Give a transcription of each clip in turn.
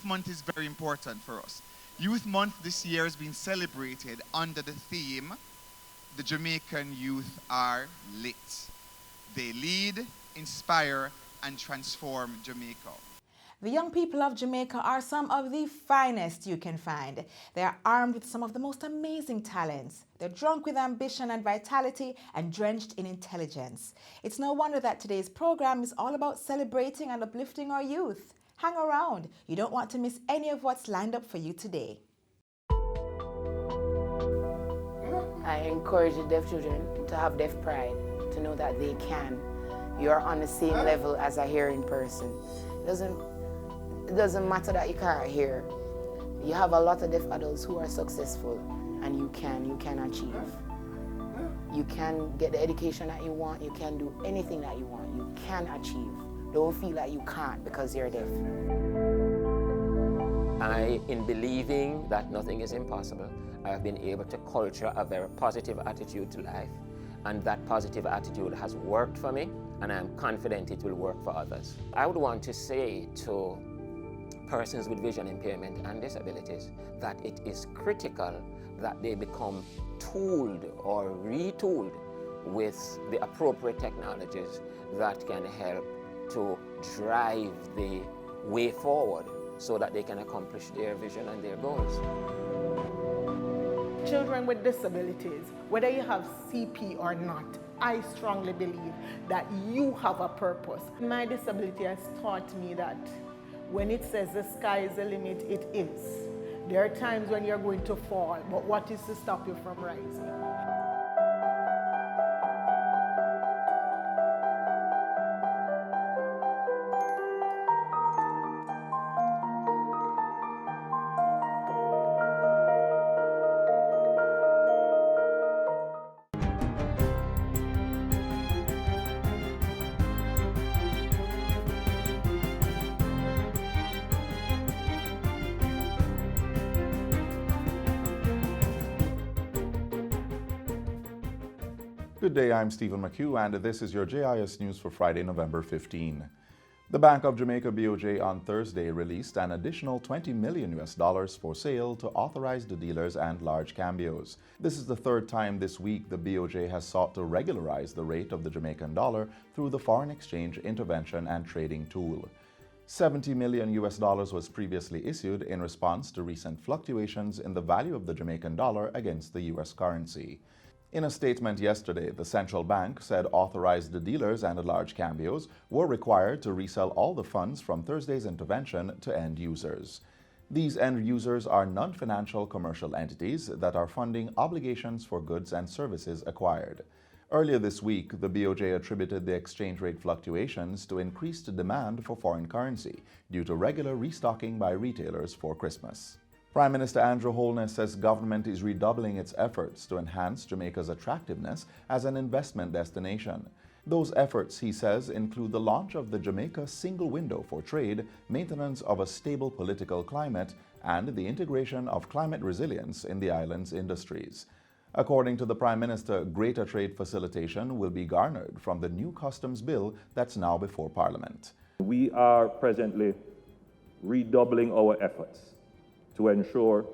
Month is very important for us. Youth Month this year has been celebrated under the theme, "The Jamaican Youth Are Lit. They lead, inspire, and transform Jamaica." The young people of Jamaica are some of the finest you can find. They are armed with some of the most amazing talents. They're drunk with ambition and vitality and drenched in intelligence. It's no wonder that today's program is all about celebrating and uplifting our youth. Hang around. You don't want to miss any of what's lined up for you today. I encourage the deaf children to have deaf pride, to know that they can. You're on the same level as a hearing person. It doesn't matter that you can't hear. You have a lot of deaf adults who are successful, and you can achieve. You can get the education that you want, you can do anything that you want, you can achieve. Don't feel like you can't because you're deaf. In believing that nothing is impossible, I have been able to culture a very positive attitude to life, and that positive attitude has worked for me, and I am confident it will work for others. I would want to say to persons with vision impairment and disabilities that it is critical that they become tooled or retooled with the appropriate technologies that can help to drive the way forward so that they can accomplish their vision and their goals. Children with disabilities, whether you have CP or not, I strongly believe that you have a purpose. My disability has taught me that when it says the sky is the limit, it is. There are times when you're going to fall, but what is to stop you from rising? Good day, I'm Stephen McHugh, and this is your JIS News for Friday, November 15. The Bank of Jamaica BOJ on Thursday released an additional $20 million for sale to authorized dealers and large cambios. This is the third time this week the BOJ has sought to regularize the rate of the Jamaican dollar through the Foreign Exchange Intervention and Trading Tool. $70 million was previously issued in response to recent fluctuations in the value of the Jamaican dollar against the U.S. currency. In a statement yesterday, the central bank said authorized dealers and large cambios were required to resell all the funds from Thursday's intervention to end users. These end users are non-financial commercial entities that are funding obligations for goods and services acquired. Earlier this week, the BOJ attributed the exchange rate fluctuations to increased demand for foreign currency due to regular restocking by retailers for Christmas. Prime Minister Andrew Holness says government is redoubling its efforts to enhance Jamaica's attractiveness as an investment destination. Those efforts, he says, include the launch of the Jamaica Single Window for Trade, maintenance of a stable political climate, and the integration of climate resilience in the island's industries. According to the Prime Minister, greater trade facilitation will be garnered from the new customs bill that's now before Parliament. We are presently redoubling our efforts to ensure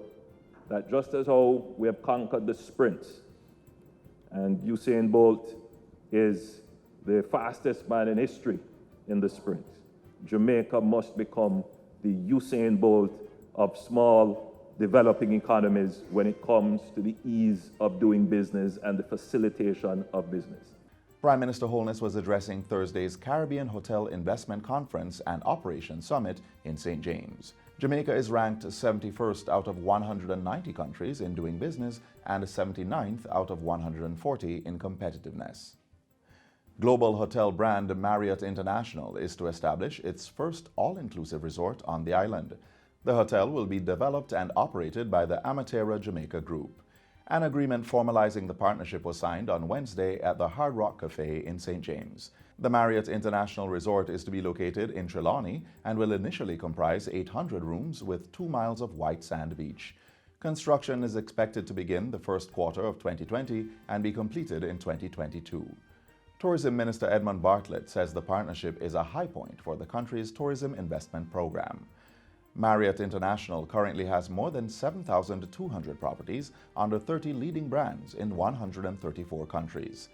that just as how we have conquered the sprint, and Usain Bolt is the fastest man in history in the sprint, Jamaica must become the Usain Bolt of small developing economies when it comes to the ease of doing business and the facilitation of business. Prime Minister Holness was addressing Thursday's Caribbean Hotel Investment Conference and Operations Summit in St. James. Jamaica is ranked 71st out of 190 countries in doing business and 79th out of 140 in competitiveness. Global hotel brand Marriott International is to establish its first all-inclusive resort on the island. The hotel will be developed and operated by the Amatera Jamaica Group. An agreement formalizing the partnership was signed on Wednesday at the Hard Rock Cafe in St. James. The Marriott International Resort is to be located in Trelawney and will initially comprise 800 rooms with 2 miles of white sand beach. Construction is expected to begin the first quarter of 2020 and be completed in 2022. Tourism Minister Edmund Bartlett says the partnership is a high point for the country's tourism investment program. Marriott International currently has more than 7,200 properties under 30 leading brands in 134 countries.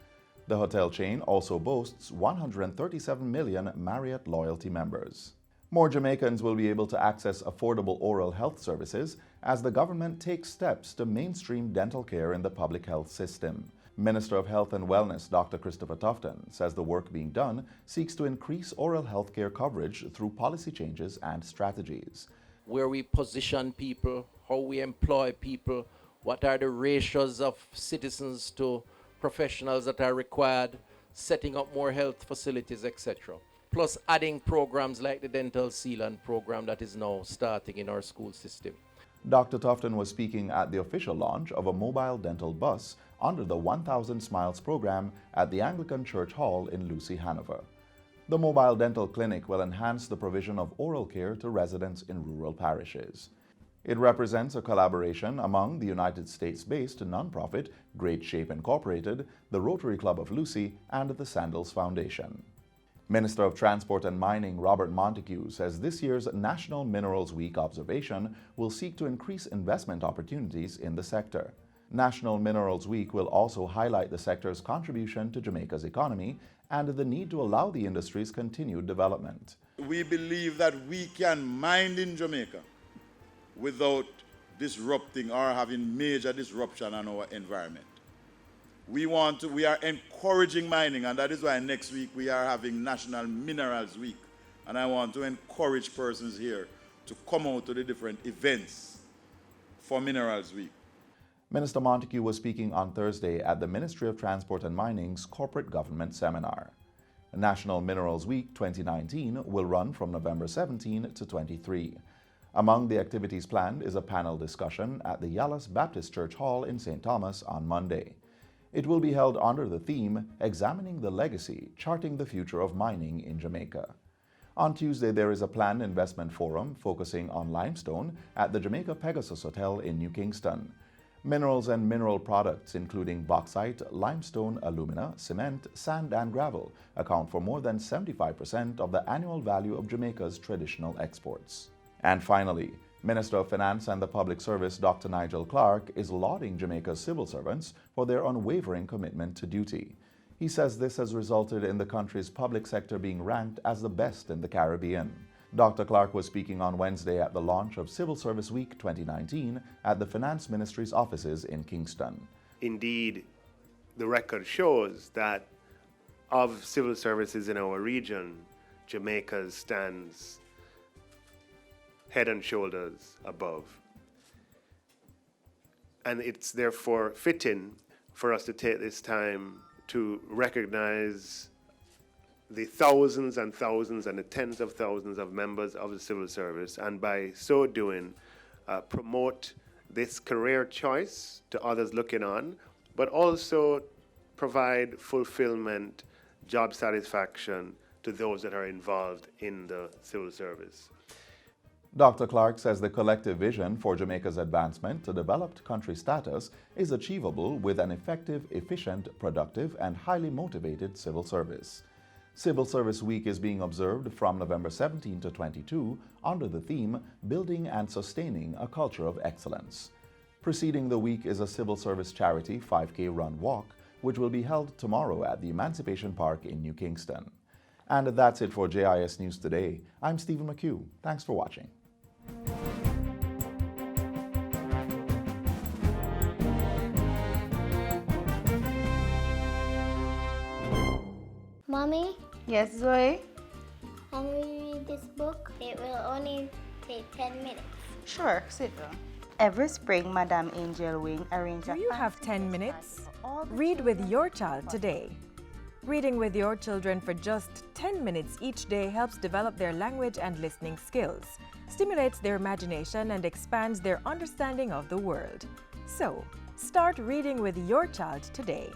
The hotel chain also boasts 137 million Marriott loyalty members. More Jamaicans will be able to access affordable oral health services as the government takes steps to mainstream dental care in the public health system. Minister of Health and Wellness Dr. Christopher Tufton says the work being done seeks to increase oral health care coverage through policy changes and strategies. Where we position people, how we employ people, what are the ratios of citizens to professionals that are required, setting up more health facilities, etc. Plus adding programs like the dental sealant program that is now starting in our school system. Dr. Tufton was speaking at the official launch of a mobile dental bus under the 1,000 Smiles program at the Anglican Church Hall in Lucy, Hanover. The mobile dental clinic will enhance the provision of oral care to residents in rural parishes. It represents a collaboration among the United States-based nonprofit Great Shape Incorporated, the Rotary Club of Lucy, and the Sandals Foundation. Minister of Transport and Mining Robert Montego says this year's National Minerals Week observation will seek to increase investment opportunities in the sector. National Minerals Week will also highlight the sector's contribution to Jamaica's economy and the need to allow the industry's continued development. We believe that we can mine in Jamaica without disrupting or having major disruption on our environment. We are encouraging mining, and that is why next week we are having National Minerals Week. And I want to encourage persons here to come out to the different events for Minerals Week. Minister Montego was speaking on Thursday at the Ministry of Transport and Mining's Corporate Government Seminar. National Minerals Week 2019 will run from November 17 to 23. Among the activities planned is a panel discussion at the Yallas Baptist Church Hall in St. Thomas on Monday. It will be held under the theme, Examining the Legacy, Charting the Future of Mining in Jamaica. On Tuesday, there is a planned investment forum focusing on limestone at the Jamaica Pegasus Hotel in New Kingston. Minerals and mineral products, including bauxite, limestone, alumina, cement, sand, and gravel, account for more than 75% of the annual value of Jamaica's traditional exports. And finally, Minister of Finance and the Public Service Dr. Nigel Clark is lauding Jamaica's civil servants for their unwavering commitment to duty. He says this has resulted in the country's public sector being ranked as the best in the Caribbean. Dr. Clark was speaking on Wednesday at the launch of Civil Service Week 2019 at the Finance Ministry's offices in Kingston. Indeed, the record shows that of civil services in our region, Jamaica stands head and shoulders above. And it's therefore fitting for us to take this time to recognize the thousands and thousands and the tens of thousands of members of the civil service, and by so doing, promote this career choice to others looking on, but also provide fulfillment, job satisfaction to those that are involved in the civil service. Dr. Clark says the collective vision for Jamaica's advancement to developed country status is achievable with an effective, efficient, productive, and highly motivated civil service. Civil Service Week is being observed from November 17 to 22 under the theme Building and Sustaining a Culture of Excellence. Preceding the week is a civil service charity 5K run walk, which will be held tomorrow at the Emancipation Park in New Kingston. And that's it for JIS News Today. I'm Stephen McHugh. Thanks for watching. Mommy? Yes, Zoe? Can we read this book? It will only take 10 minutes. Sure, sit down. Every spring, Madame Angel Wing arranges. Do you have 10 minutes? Read with your child today. Reading with your children for just 10 minutes each day helps develop their language and listening skills, stimulates their imagination, and expands their understanding of the world. So, start reading with your child today.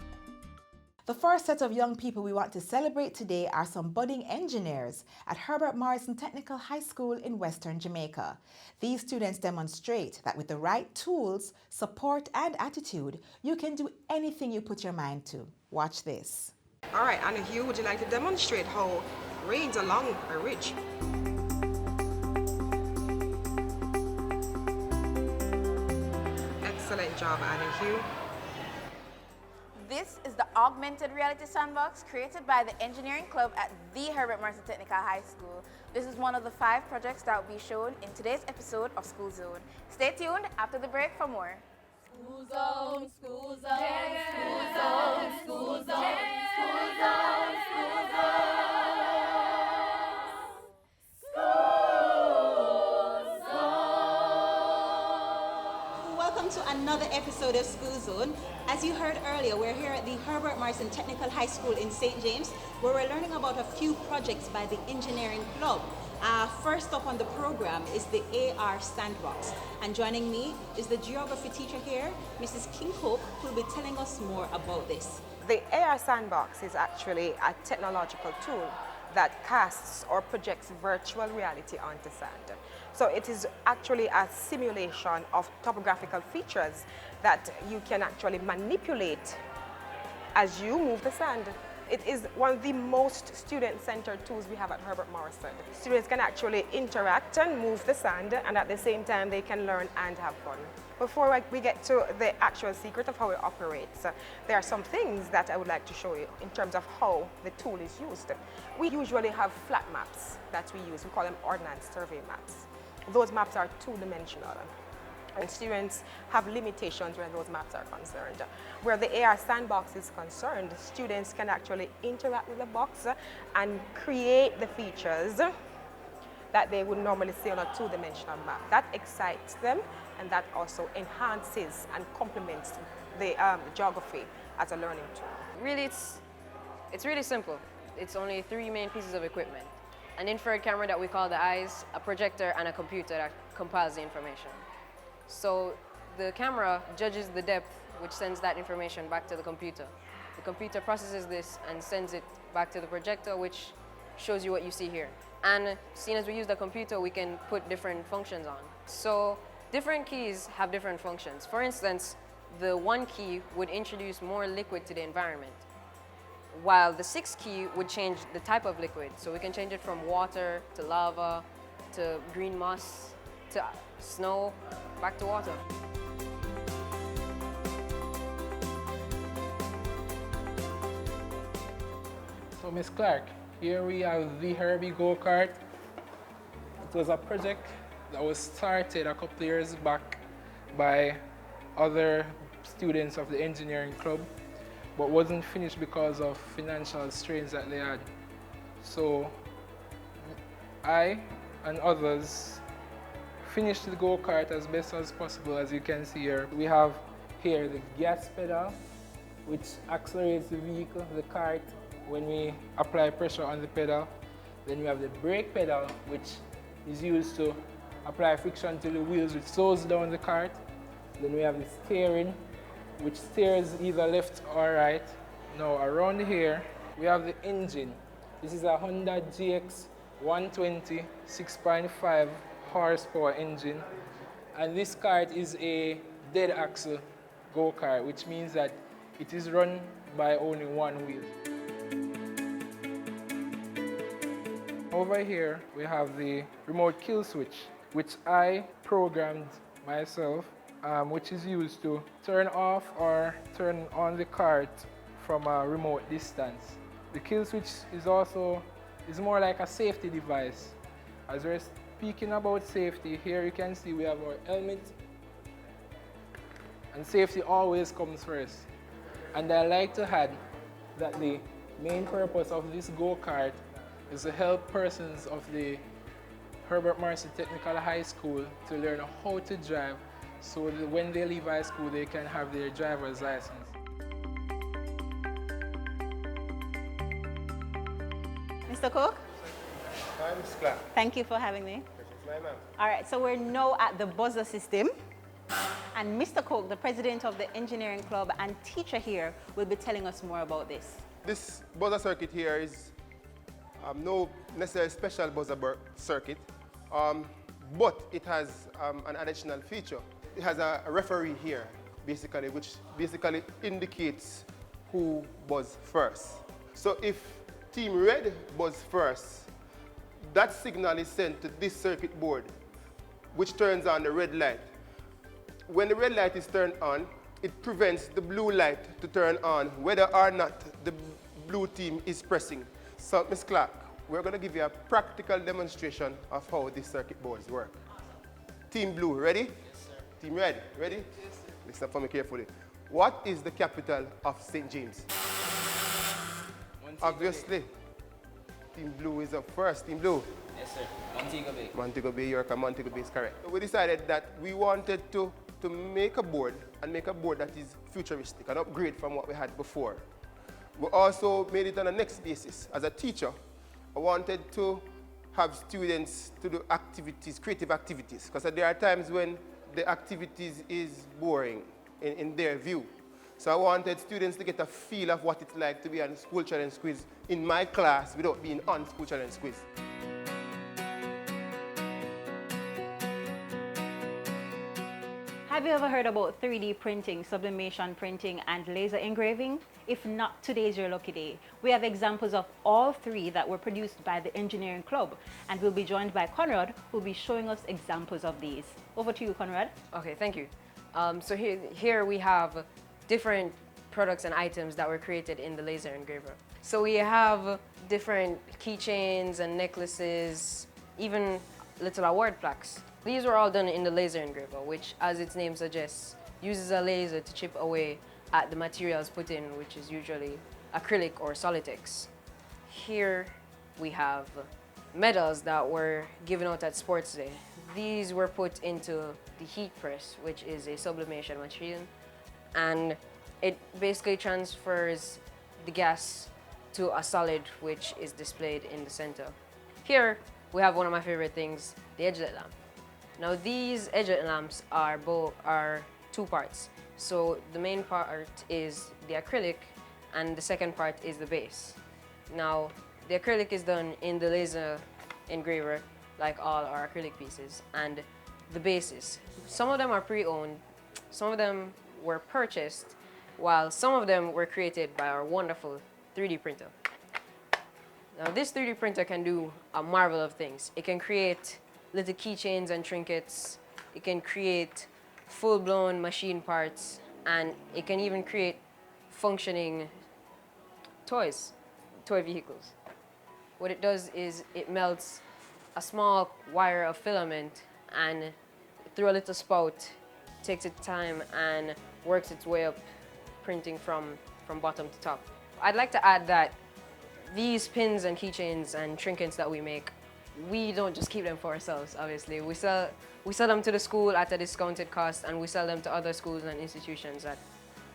The first set of young people we want to celebrate today are some budding engineers at Herbert Morrison Technical High School in Western Jamaica. These students demonstrate that with the right tools, support, and attitude, you can do anything you put your mind to. Watch this. All right, Anna Hugh, would you like to demonstrate how rains along a ridge? excellent job, Anna Hugh. This is the Augmented Reality Sandbox created by the Engineering Club at the Herbert Morrison Technical High School. This is one of the 5 projects that will be shown in today's episode of School Zone. Stay tuned after the break for more. School Zone, School Zone, School Zone, School Zone, School Zone, School Zone. Welcome to another episode of School Zone. As you heard earlier, we're here at the Herbert Morrison Technical High School in St. James, where we're learning about a few projects by the Engineering Club. First up on the program is the AR Sandbox. And joining me is the geography teacher here, Mrs. Kincoke, who will be telling us more about this. The AR Sandbox is actually a technological tool that casts or projects virtual reality onto sand. So it is actually a simulation of topographical features that you can actually manipulate as you move the sand. It is one of the most student-centered tools we have at Herbert Morrison. Students can actually interact and move the sand, and at the same time they can learn and have fun. Before we get to the actual secret of how it operates, there are some things that I would like to show you in terms of how the tool is used. We usually have flat maps that we use. We call them ordnance survey maps. Those maps are two-dimensional, and students have limitations where those maps are concerned. Where the AR Sandbox is concerned, students can actually interact with the box and create the features that they would normally see on a two-dimensional map. That excites them, and that also enhances and complements the geography as a learning tool. Really, it's really simple. It's only 3 main pieces of equipment. An infrared camera that we call the eyes, a projector, and a computer that compiles the information. So the camera judges the depth, which sends that information back to the computer. The computer processes this and sends it back to the projector, which shows you what you see here. And seeing as we use the computer, we can put different functions on. So different keys have different functions. For instance, the 1 key would introduce more liquid to the environment, while the 6 key would change the type of liquid. So we can change it from water to lava to green moss to snow, back to water. So Ms. Clark, here we have the Herbie go-kart. It was a project that was started a couple of years back by other students of the engineering club, but wasn't finished because of financial strains that they had. So I and others finished the go-kart as best as possible. As you can see here, we have here the gas pedal, which accelerates the vehicle, the kart, when we apply pressure on the pedal. Then we have the brake pedal, which is used to apply friction to the wheels, which slows down the kart. Then we have the steering, which steers either left or right. Now around here, we have the engine. This is a Honda GX 120 6.5 horsepower engine. And this kart is a dead axle go-kart, which means that it is run by only 1 wheel. Over here, we have the remote kill switch, which I programmed myself, which is used to turn off or turn on the kart from a remote distance. The kill switch is more like a safety device. As we're speaking about safety, here you can see we have our helmet, and safety always comes first. And I like to add that the main purpose of this go-kart is to help persons of the Herbert Morrison Technical High School to learn how to drive, so that when they leave high school they can have their driver's license. Mr. Cook? Hi, Ms. Clark. Thank you for having me. My ma'am. All right, so we're now at the buzzer system. And Mr. Cook, the president of the engineering club and teacher here, will be telling us more about this. This buzzer circuit here is no necessarily special buzzer circuit, but it has an additional feature. It has a referee here, basically, which basically indicates who buzzed first. So if Team Red buzzed first, that signal is sent to this circuit board, which turns on the red light. when the red light is turned on, it prevents the blue light to turn on, whether or not the blue team is pressing. So, Ms. Clark, we're going to give you a practical demonstration of how these circuit boards work. Team blue, ready? Yes, sir. Team red, ready? Yes, sir. Listen for me carefully. What is the capital of St. James? Obviously. Team blue is up first. Team blue. Yes, sir. Montego Bay. Montego Bay, York, Montego Bay is correct. So we decided that we wanted to make a board, and make a board that is futuristic, an upgrade from what we had before. We also made it on a next basis. As a teacher, I wanted to have students to do activities, creative activities, because there are times when the activities is boring in their view. So I wanted students to get a feel of what it's like to be on School Challenge Quiz in my class without being on School Challenge Quiz. Have you ever heard about 3D printing, sublimation printing, and laser engraving? If not, today is your lucky day. We have examples of all three that were produced by the Engineering Club, and we'll be joined by Conrad, who will be showing us examples of these. Over to you, Conrad. Okay, thank you. So here we have different products and items that were created in the laser engraver. So we have different keychains and necklaces, even little award plaques. These were all done in the laser engraver, which, as its name suggests, uses a laser to chip away at the materials put in, which is usually acrylic or Solitex. Here we have medals that were given out at Sports Day. These were put into the heat press, which is a sublimation machine, and it basically transfers the gas to a solid, which is displayed in the center. Here we have one of my favorite things, the edgelit lamp. Now these edgelit lamps are two parts. So the main part is the acrylic and the second part is the base. Now the acrylic is done in the laser engraver like all our acrylic pieces, and the bases. Some of them are pre-owned, some of them were purchased, while some of them were created by our wonderful 3D printer. Now this 3D printer can do a marvel of things. It can create little keychains and trinkets, it can create full-blown machine parts, and it can even create functioning toy vehicles. What it does is it melts a small wire of filament and through a little spout takes its time and works its way up, printing from bottom to top. I'd like to add that these pins and keychains and trinkets that we make, we don't just keep them for ourselves, obviously. We sell them to the school at a discounted cost, and we sell them to other schools and institutions at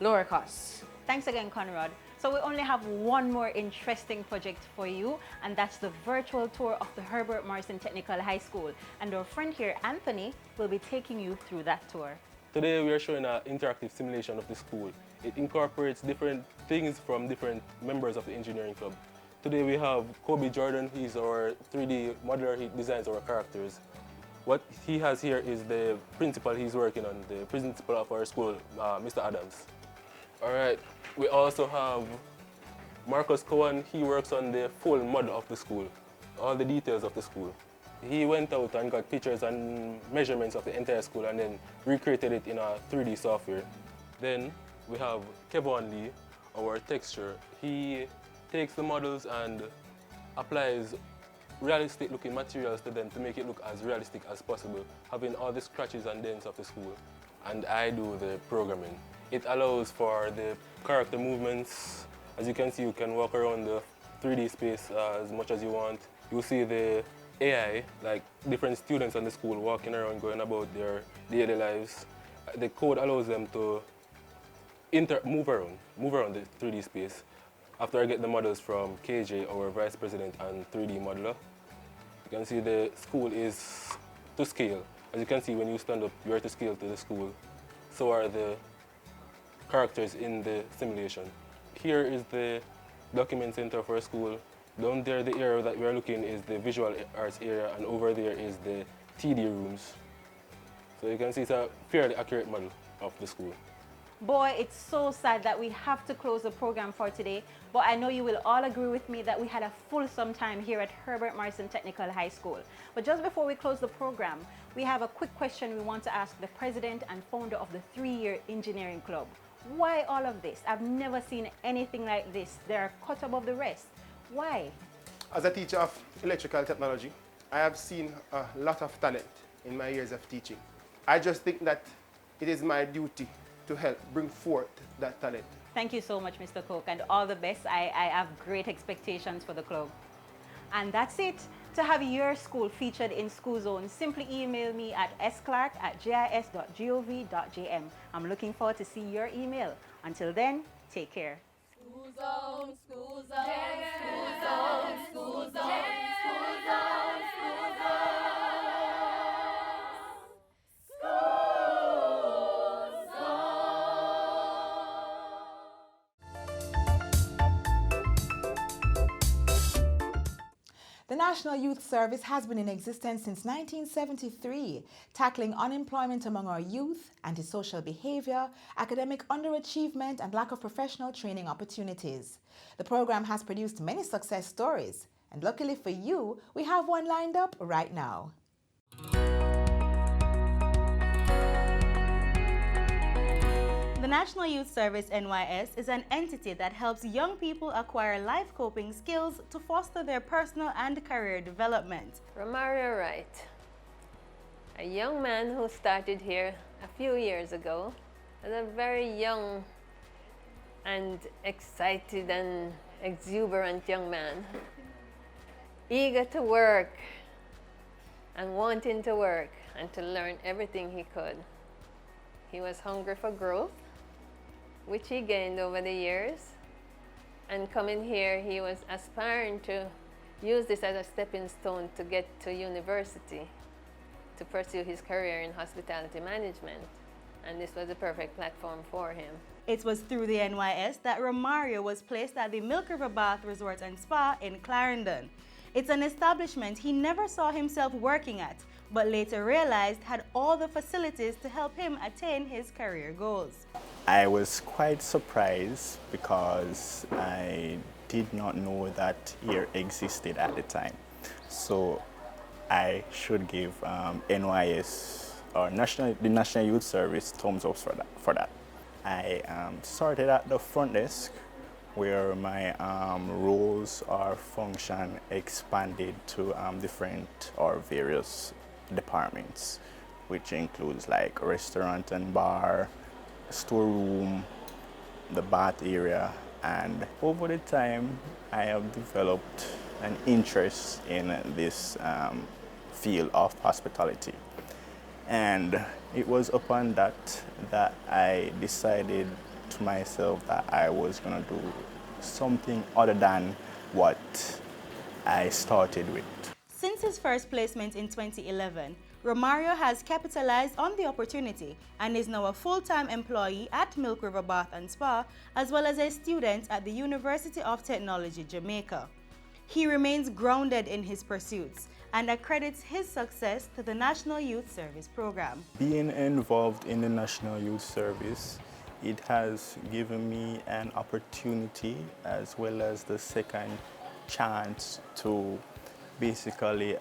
lower costs. Thanks again, Conrad. So we only have one more interesting project for you, and that's the virtual tour of the Herbert Morrison Technical High School. And our friend here, Anthony, will be taking you through that tour. Today we are showing an interactive simulation of the school. It incorporates different things from different members of the engineering club. Today we have Kobe Jordan. He's our 3D modeler. He designs our characters. What he has here is the principal he's working on, the principal of our school, Mr. Adams. All right, we also have Marcus Cohen. He works on the full model of the school, all the details of the school. He went out and got pictures and measurements of the entire school and then recreated it in a 3D software. Then we have Kevon Lee, our texture. He takes the models and applies realistic looking materials to them to make it look as realistic as possible, having all the scratches and dents of the school. And I do the programming. It allows for the character movements. As you can see, you can walk around the 3D space as much as you want. You see the AI, like different students in the school walking around, going about their daily lives. The code allows them to move around the 3D space. After I get the models from KJ, our vice president and 3D modeler, you can see the school is to scale. As you can see, when you stand up, you are to scale to the school. So are the characters in the simulation. Here is the document center for a school. Down there, the area that we are looking is the visual arts area, and over there is the TD rooms. So you can see it's a fairly accurate model of the school. Boy, it's so sad that we have to close the program for today, but I know you will all agree with me that we had a fulsome time here at Herbert Morrison Technical High School. But just before we close the program, we have a quick question we want to ask the president and founder of the 3-year engineering club. Why all of this? I've never seen anything like this. They're cut above the rest. Why? As a teacher of electrical technology, I have seen a lot of talent in my years of teaching. I just think that it is my duty to help bring forth that talent. Thank you so much, Mr. Cook, and all the best. I have great expectations for the club. And that's it. To have your school featured in School Zone, simply email me at sclark@gis.gov.jm. I'm looking forward to see your email. Until then, take care. School zone, school zone, school zone, school zone, school zone, school zone. The National Youth Service has been in existence since 1973, tackling unemployment among our youth, antisocial behavior, academic underachievement, and lack of professional training opportunities. The program has produced many success stories, and luckily for you, we have one lined up right now. The National Youth Service NYS is an entity that helps young people acquire life coping skills to foster their personal and career development. Romario Wright, a young man who started here a few years ago as a very young and excited and exuberant young man, eager to work and wanting to work and to learn everything he could. He was hungry for growth, which he gained over the years. And coming here, he was aspiring to use this as a stepping stone to get to university, to pursue his career in hospitality management. And this was the perfect platform for him. It was through the NYS that Romario was placed at the Milk River Bath Resort and Spa in Clarendon. It's an establishment he never saw himself working at, but later realized had all the facilities to help him attain his career goals. I was quite surprised because I did not know that here existed at the time. So I should give NYS or the National Youth Service thumbs up for that. I started at the front desk where my roles or function expanded to different or various departments, which includes like restaurant and bar, storeroom, the bath area, and over the time I have developed an interest in this field of hospitality. And it was upon that I decided to myself that I was going to do something other than what I started with. Since his first placement in 2011, Romario has capitalized on the opportunity and is now a full-time employee at Milk River Bath and Spa, as well as a student at the University of Technology, Jamaica. He remains grounded in his pursuits and accredits his success to the National Youth Service program. Being involved in the National Youth Service, it has given me an opportunity as well as the second chance to basically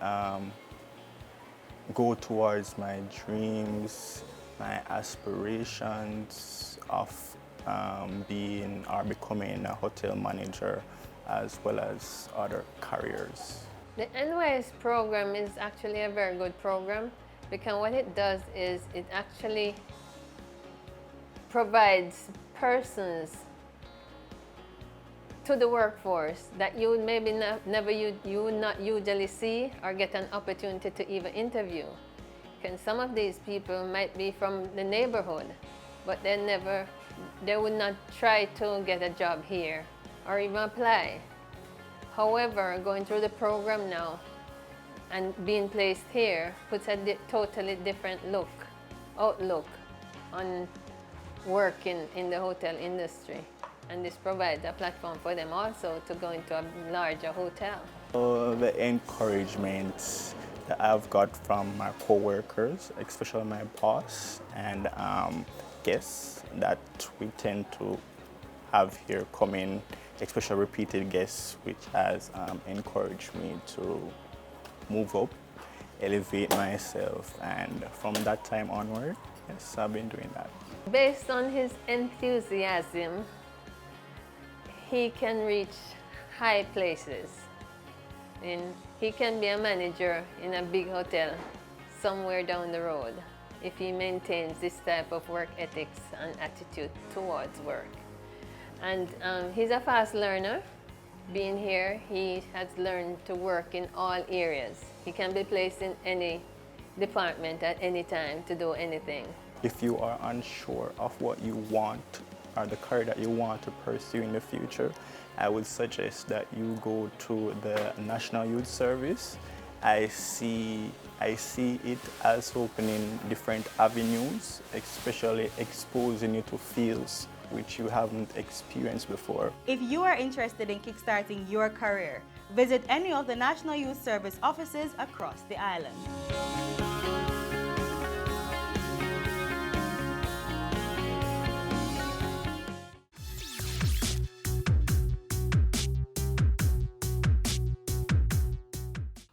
go towards my dreams, my aspirations of being or becoming a hotel manager, as well as other careers. The NYS program is actually a very good program because what it does is it actually provides persons to the workforce that you would maybe you would not usually see or get an opportunity to even interview. Because some of these people might be from the neighborhood, but they would not try to get a job here or even apply. However, going through the program now and being placed here puts a totally different outlook on working in the hotel industry. And this provides a platform for them also to go into a larger hotel. The encouragement that I've got from my co-workers, especially my boss, and guests that we tend to have here come in, especially repeated guests, which has encouraged me to move up, elevate myself, and from that time onward, yes, I've been doing that. Based on his enthusiasm, he can reach high places. And he can be a manager in a big hotel somewhere down the road if he maintains this type of work ethics and attitude towards work. And he's a fast learner. Being here, he has learned to work in all areas. He can be placed in any department at any time to do anything. If you are unsure of what you want or the career that you want to pursue in the future, I would suggest that you go to the National Youth Service. I see it as opening different avenues, especially exposing you to fields which you haven't experienced before. If you are interested in kickstarting your career, visit any of the National Youth Service offices across the island.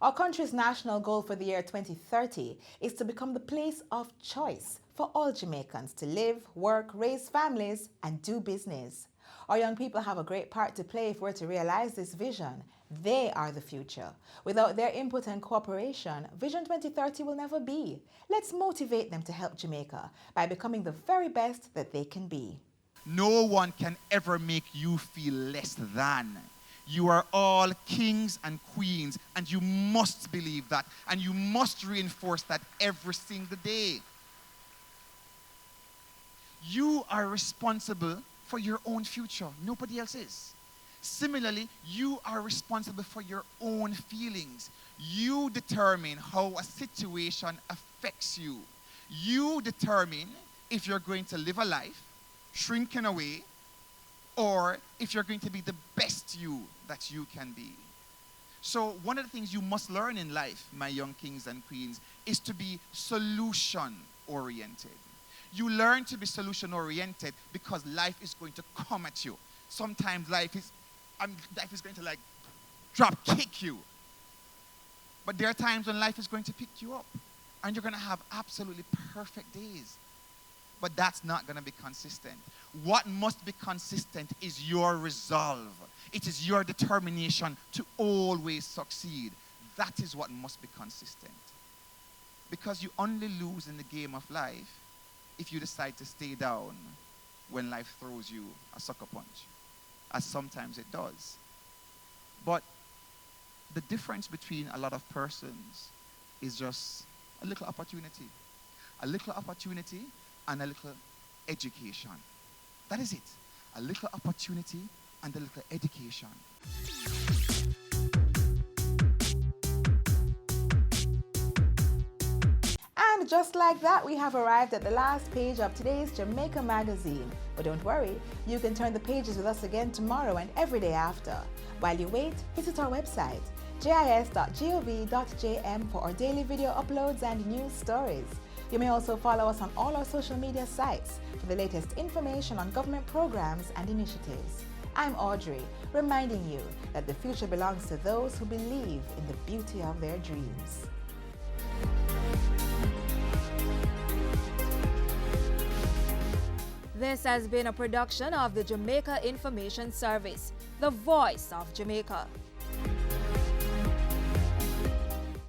Our country's national goal for the year 2030 is to become the place of choice for all Jamaicans to live, work, raise families, and do business. Our young people have a great part to play if we're to realize this vision. They are the future. Without their input and cooperation, Vision 2030 will never be. Let's motivate them to help Jamaica by becoming the very best that they can be. No one can ever make you feel less than. You are all kings and queens, and you must believe that, and you must reinforce that every single day. You are responsible for your own future. Nobody else is. Similarly, you are responsible for your own feelings. You determine how a situation affects you. You determine if you're going to live a life shrinking away, or if you're going to be the best you that you can be. So one of the things you must learn in life, my young kings and queens, is to be solution-oriented. You learn to be solution-oriented because life is going to come at you. Sometimes life is going to like drop kick you. But there are times when life is going to pick you up and you're going to have absolutely perfect days. But that's not going to be consistent. What must be consistent is your resolve. It is your determination to always succeed. That is what must be consistent. Because you only lose in the game of life if you decide to stay down when life throws you a sucker punch, as sometimes it does. But the difference between a lot of persons is just a little opportunity. A little opportunity and a little education. That is it. A little opportunity and a little education. And just like that, we have arrived at the last page of today's Jamaica Magazine. But don't worry, you can turn the pages with us again tomorrow and every day after. While you wait, visit our website, jis.gov.jm, for our daily video uploads and news stories. You may also follow us on all our social media sites for the latest information on government programs and initiatives. I'm Audrey, reminding you that the future belongs to those who believe in the beauty of their dreams. This has been a production of the Jamaica Information Service, the voice of Jamaica.